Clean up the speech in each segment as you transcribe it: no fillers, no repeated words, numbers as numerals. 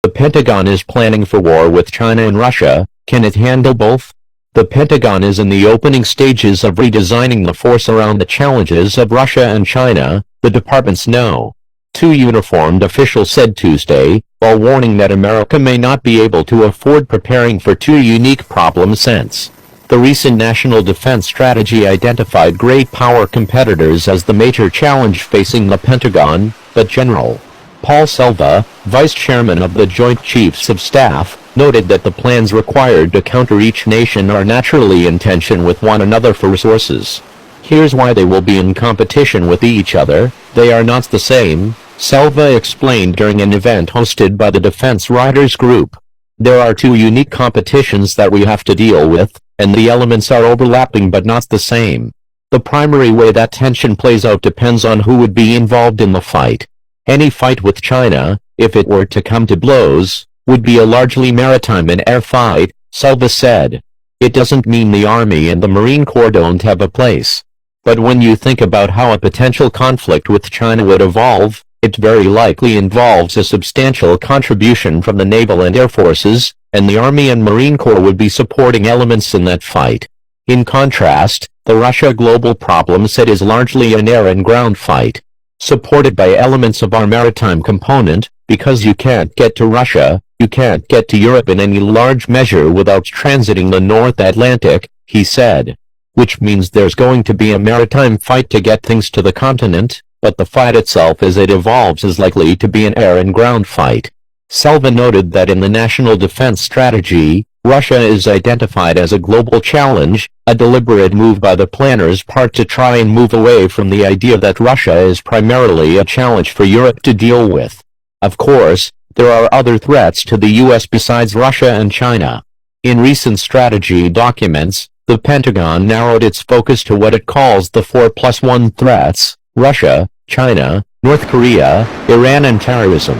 The Pentagon is planning for war with China and Russia. Can it handle both? The Pentagon is in the opening stages of redesigning the force around the challenges of Russia and China, the departments know. Two uniformed officials said Tuesday, while warning that America may not be able to afford preparing for two unique problems since the recent national defense strategy identified great power competitors as the major challenge facing the Pentagon, but General Paul Selva, vice chairman of the Joint Chiefs of Staff, noted that the plans required to counter each nation are naturally in tension with one another for resources. Here's why they will be in competition with each other. They are not the same, Selva explained during an event hosted by the Defense Writers Group. There are two unique competitions that we have to deal with, and the elements are overlapping but not the same. The primary way that tension plays out depends on who would be involved in the fight. Any fight with China, if it were to come to blows, would be a largely maritime and air fight, Selva said. It doesn't mean the Army and the Marine Corps don't have a place. But when you think about how a potential conflict with China would evolve, it very likely involves a substantial contribution from the naval and air forces, and the Army and Marine Corps would be supporting elements in that fight. In contrast, the Russia global problem set is largely an air and ground fight, supported by elements of our maritime component, because you can't get to Russia, you can't get to Europe in any large measure without transiting the North Atlantic, he said. Which means there's going to be a maritime fight to get things to the continent, but the fight itself as it evolves is likely to be an air and ground fight. Selva noted that in the National Defense Strategy, Russia is identified as a global challenge, a deliberate move by the planners' part to try and move away from the idea that Russia is primarily a challenge for Europe to deal with. Of course, there are other threats to the U.S. besides Russia and China. In recent strategy documents, the Pentagon narrowed its focus to what it calls the 4+1 threats: Russia, China, North Korea, Iran and terrorism.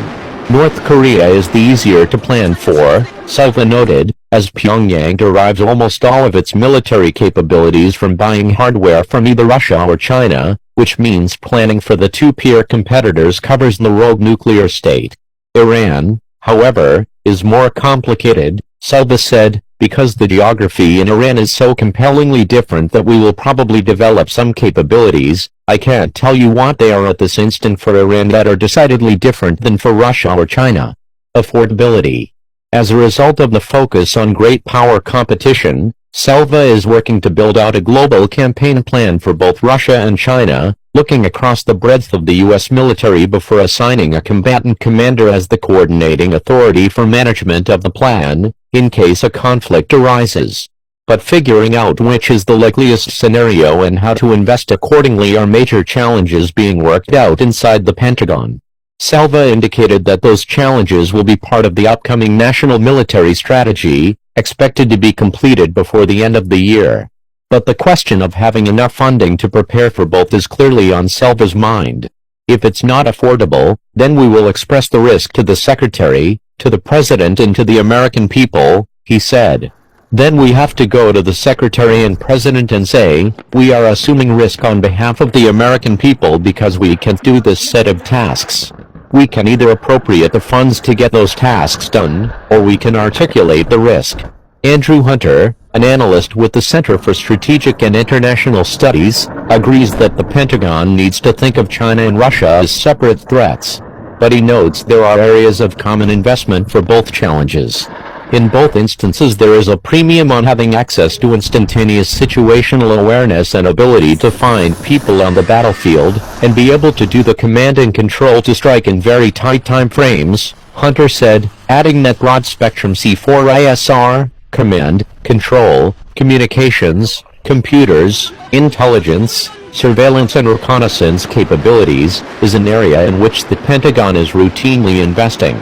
North Korea is the easier to plan for, Selva noted, as Pyongyang derives almost all of its military capabilities from buying hardware from either Russia or China, which means planning for the two peer competitors covers the rogue nuclear state. Iran, however, is more complicated, Selva said, because the geography in Iran is so compellingly different that we will probably develop some capabilities. I can't tell you what they are at this instant for Iran that are decidedly different than for Russia or China. Affordability. As a result of the focus on great power competition, Selva is working to build out a global campaign plan for both Russia and China, looking across the breadth of the U.S. military before assigning a combatant commander as the coordinating authority for management of the plan, in case a conflict arises. But figuring out which is the likeliest scenario and how to invest accordingly are major challenges being worked out inside the Pentagon. Selva indicated that those challenges will be part of the upcoming National Military Strategy, expected to be completed before the end of the year. But the question of having enough funding to prepare for both is clearly on Selva's mind. If it's not affordable, then we will express the risk to the Secretary, to the President and to the American people, he said. Then we have to go to the Secretary and President and say, we are assuming risk on behalf of the American people because we can't do this set of tasks. We can either appropriate the funds to get those tasks done, or we can articulate the risk. Andrew Hunter, an analyst with the Center for Strategic and International Studies, agrees that the Pentagon needs to think of China and Russia as separate threats. But he notes there are areas of common investment for both challenges. In both instances there is a premium on having access to instantaneous situational awareness and ability to find people on the battlefield, and be able to do the command and control to strike in very tight time frames, Hunter said, adding that broad-spectrum C4ISR, command, control, communications, computers, intelligence, surveillance and reconnaissance capabilities, is an area in which the Pentagon is routinely investing.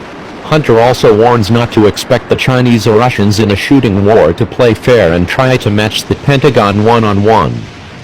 Hunter also warns not to expect the Chinese or Russians in a shooting war to play fair and try to match the Pentagon one-on-one.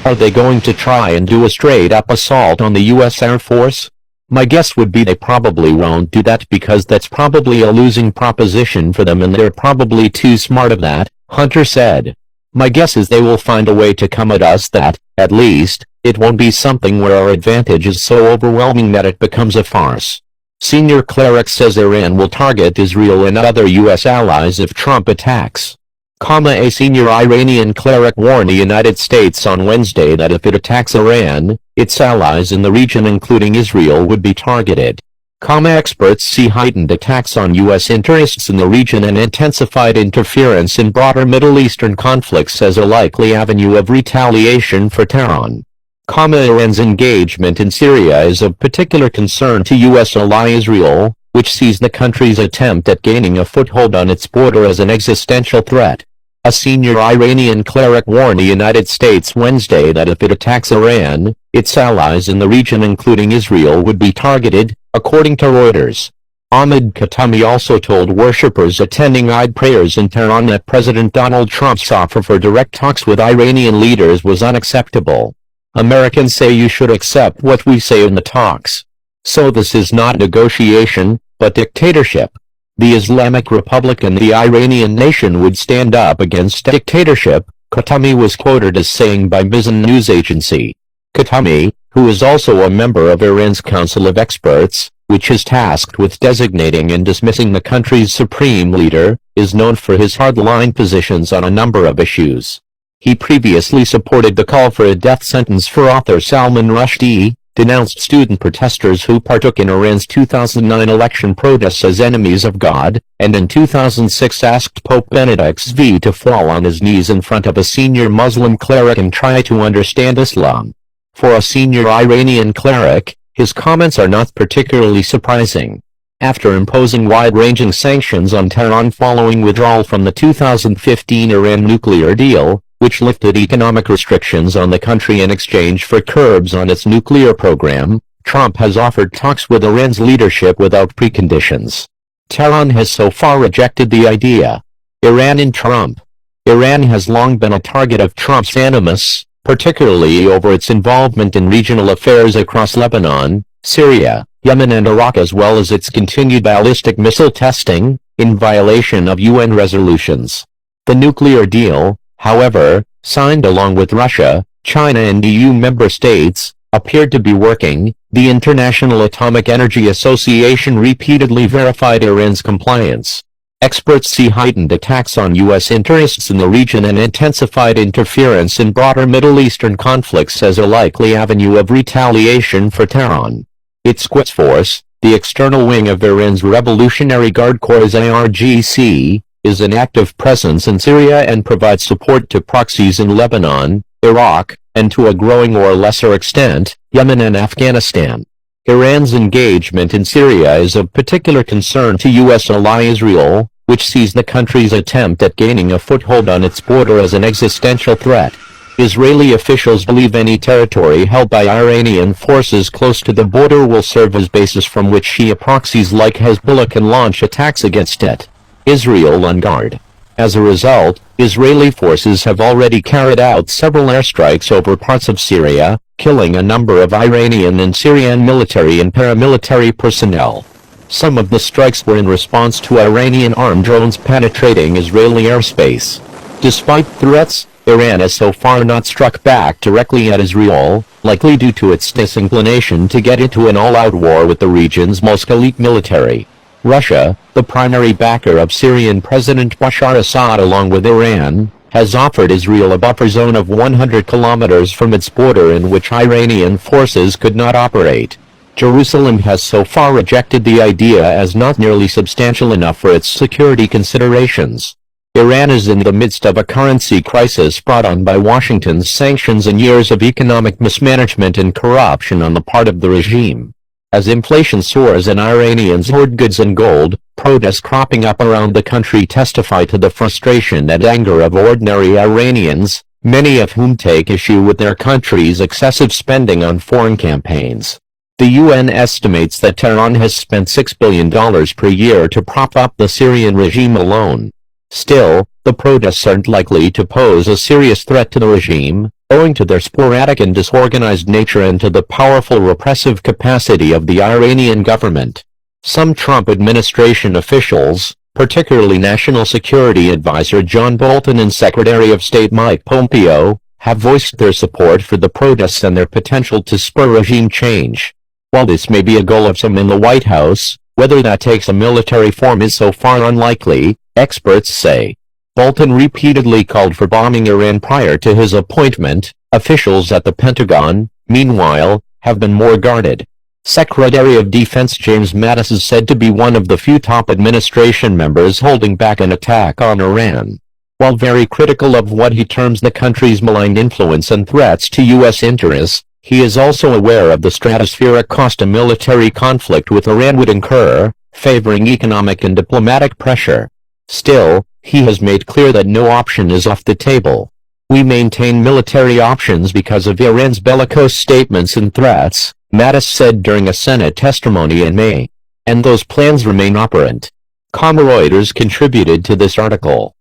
Are they going to try and do a straight-up assault on the U.S. Air Force? My guess would be they probably won't do that because that's probably a losing proposition for them and they're probably too smart of that, Hunter said. My guess is they will find a way to come at us that, at least, it won't be something where our advantage is so overwhelming that it becomes a farce. Senior cleric says Iran will target Israel and other U.S. allies if Trump attacks. A senior Iranian cleric warned the United States on Wednesday that if it attacks Iran, its allies in the region including Israel would be targeted. Experts see heightened attacks on U.S. interests in the region and intensified interference in broader Middle Eastern conflicts as a likely avenue of retaliation for Tehran. Iran's engagement in Syria is of particular concern to U.S. ally Israel, which sees the country's attempt at gaining a foothold on its border as an existential threat. A senior Iranian cleric warned the United States Wednesday that if it attacks Iran, its allies in the region including Israel would be targeted, according to Reuters. Ahmed Khatami also told worshippers attending Eid prayers in Tehran that President Donald Trump's offer for direct talks with Iranian leaders was unacceptable. Americans say you should accept what we say in the talks. So this is not negotiation, but dictatorship. The Islamic Republic and the Iranian nation would stand up against dictatorship, Khatami was quoted as saying by Mizan news agency. Khatami, who is also a member of Iran's Council of Experts, which is tasked with designating and dismissing the country's supreme leader, is known for his hardline positions on a number of issues. He previously supported the call for a death sentence for author Salman Rushdie, denounced student protesters who partook in Iran's 2009 election protests as enemies of God, and in 2006 asked Pope Benedict XVI to fall on his knees in front of a senior Muslim cleric and try to understand Islam. For a senior Iranian cleric, his comments are not particularly surprising. After imposing wide-ranging sanctions on Tehran following withdrawal from the 2015 Iran nuclear deal, which lifted economic restrictions on the country in exchange for curbs on its nuclear program, Trump has offered talks with Iran's leadership without preconditions. Tehran has so far rejected the idea. Iran and Trump. Iran has long been a target of Trump's animus, particularly over its involvement in regional affairs across Lebanon, Syria, Yemen and Iraq, as well as its continued ballistic missile testing, in violation of UN resolutions. The nuclear deal, however, signed along with Russia, China and EU member states, appeared to be working. The International Atomic Energy Association repeatedly verified Iran's compliance. Experts see heightened attacks on U.S. interests in the region and intensified interference in broader Middle Eastern conflicts as a likely avenue of retaliation for Tehran. Its Quds Force, the external wing of Iran's Revolutionary Guard Corps IRGC, is an active presence in Syria and provides support to proxies in Lebanon, Iraq, and to a growing or lesser extent, Yemen and Afghanistan. Iran's engagement in Syria is of particular concern to U.S. ally Israel, which sees the country's attempt at gaining a foothold on its border as an existential threat. Israeli officials believe any territory held by Iranian forces close to the border will serve as basis from which Shia proxies like Hezbollah can launch attacks against it. Israel on guard. As a result, Israeli forces have already carried out several airstrikes over parts of Syria, killing a number of Iranian and Syrian military and paramilitary personnel. Some of the strikes were in response to Iranian armed drones penetrating Israeli airspace. Despite threats, Iran has so far not struck back directly at Israel, likely due to its disinclination to get into an all-out war with the region's most elite military. Russia, the primary backer of Syrian President Bashar Assad along with Iran, has offered Israel a buffer zone of 100 kilometers from its border in which Iranian forces could not operate. Jerusalem has so far rejected the idea as not nearly substantial enough for its security considerations. Iran is in the midst of a currency crisis brought on by Washington's sanctions and years of economic mismanagement and corruption on the part of the regime. As inflation soars and Iranians hoard goods and gold, protests cropping up around the country testify to the frustration and anger of ordinary Iranians, many of whom take issue with their country's excessive spending on foreign campaigns. The UN estimates that Tehran has spent $6 billion per year to prop up the Syrian regime alone. Still, the protests aren't likely to pose a serious threat to the regime, owing to their sporadic and disorganized nature and to the powerful repressive capacity of the Iranian government. Some Trump administration officials, particularly National Security Advisor John Bolton and Secretary of State Mike Pompeo, have voiced their support for the protests and their potential to spur regime change. While this may be a goal of some in the White House, whether that takes a military form is so far unlikely, experts say. Bolton repeatedly called for bombing Iran prior to his appointment. Officials at the Pentagon, meanwhile, have been more guarded. Secretary of Defense James Mattis is said to be one of the few top administration members holding back an attack on Iran. While very critical of what he terms the country's malign influence and threats to U.S. interests, he is also aware of the stratospheric cost a military conflict with Iran would incur, favoring economic and diplomatic pressure. Still, he has made clear that no option is off the table. We maintain military options because of Iran's bellicose statements and threats, Mattis said during a Senate testimony in May. And those plans remain operant. Reuters contributed to this article.